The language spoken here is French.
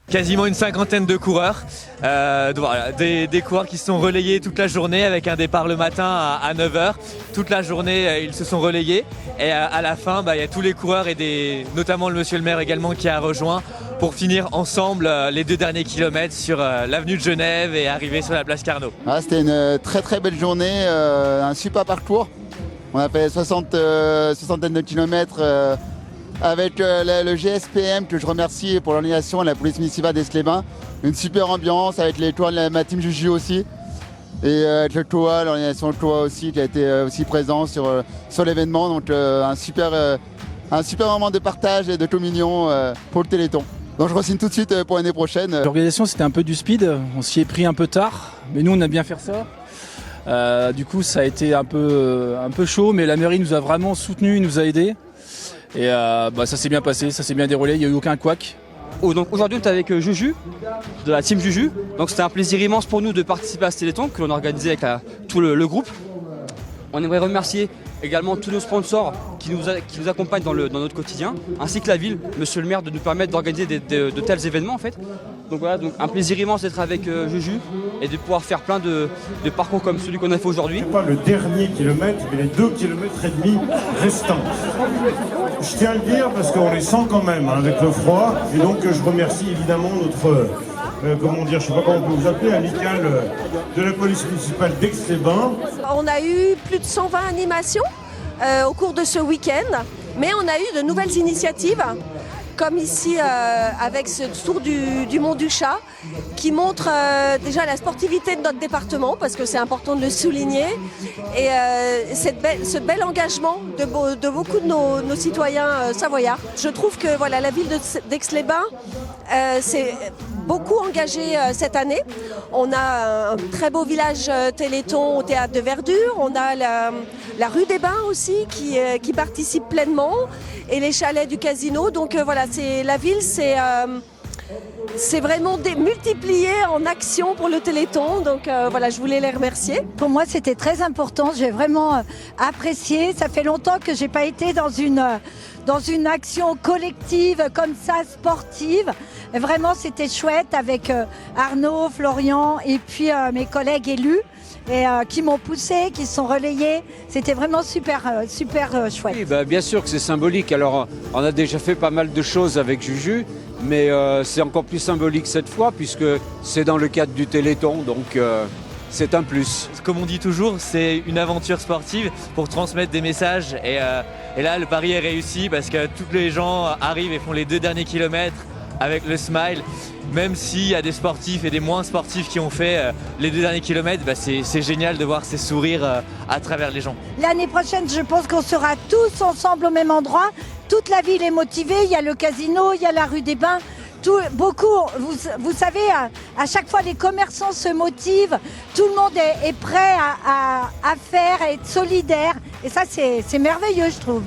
Quasiment une cinquantaine de coureurs, voilà, des coureurs qui se sont relayés toute la journée avec un départ le matin à 9h. Toute la journée, ils se sont relayés et à la fin, il y a tous les coureurs et notamment le monsieur le maire également qui a rejoint pour finir ensemble les 2 derniers kilomètres sur l'avenue de Genève et arriver sur la place Carnot. Ah, c'était une très très belle journée, un super parcours. On a fait soixantaine de kilomètres avec le GSPM que je remercie pour l'organisation, la police municipale d'Aix-les-Bains. Une super ambiance avec les toits de ma team Juju aussi. Et avec le TOA, l'organisation TOA aussi qui a été aussi présent sur l'événement. Donc un super moment de partage et de communion pour le Téléthon. Donc je re-signe tout de suite pour l'année prochaine. L'organisation c'était un peu du speed, on s'y est pris un peu tard, mais nous on a bien fait ça. Du coup ça a été un peu chaud, mais la mairie nous a vraiment soutenus, nous a aidés. Et ça s'est bien passé, ça s'est bien déroulé, il n'y a eu aucun couac. Donc aujourd'hui on est avec Juju, de la team Juju. Donc c'était un plaisir immense pour nous de participer à ce Téléthon que l'on a organisé avec tout le groupe. On aimerait remercier également tous nos sponsors qui nous accompagnent dans notre quotidien, ainsi que la ville, monsieur le maire, de nous permettre d'organiser de tels événements en fait. Donc voilà, donc un plaisir immense d'être avec Juju et de pouvoir faire plein de parcours comme celui qu'on a fait aujourd'hui. Pas le dernier kilomètre, mais les 2,5 km restants. Je tiens à le dire parce qu'on les sent quand même avec le froid. Et donc je remercie évidemment notre, je ne sais pas comment on peut vous appeler, amicale de la police municipale d'Aix-les-Bains. On a eu plus de 120 animations au cours de ce week-end, mais on a eu de nouvelles initiatives, comme ici avec ce tour du Mont du Chat, qui montre déjà la sportivité de notre département, parce que c'est important de le souligner, et ce bel engagement de beaucoup de nos citoyens savoyards. Je trouve que voilà, la ville d'Aix-les-Bains s'est beaucoup engagée cette année. On a un très beau village Téléthon au théâtre de Verdure, on a la rue des Bains aussi qui participe pleinement, et les chalets du casino. Donc voilà, la ville c'est vraiment multiplié en action pour le Téléthon. Donc voilà, je voulais les remercier. Pour moi, c'était très important. J'ai vraiment apprécié. Ça fait longtemps que j'ai pas été dans une action collective comme ça, sportive. Et vraiment, c'était chouette avec Arnaud, Florian et puis mes collègues élus. Et qui m'ont poussé, qui se sont relayés. C'était vraiment super chouette. Oui, bien sûr que c'est symbolique. Alors, on a déjà fait pas mal de choses avec Juju, mais c'est encore plus symbolique cette fois, puisque c'est dans le cadre du Téléthon, donc c'est un plus. Comme on dit toujours, c'est une aventure sportive pour transmettre des messages. Et là, le pari est réussi parce que tous les gens arrivent et font les 2 derniers kilomètres avec le smile. Même s'il y a des sportifs et des moins sportifs qui ont fait les 2 derniers kilomètres, c'est génial de voir ces sourires à travers les gens. L'année prochaine, je pense qu'on sera tous ensemble au même endroit. Toute la ville est motivée, il y a le casino, il y a la rue des Bains. Vous savez, à chaque fois les commerçants se motivent, tout le monde est prêt à faire, à être solidaire. Et ça, c'est merveilleux, je trouve.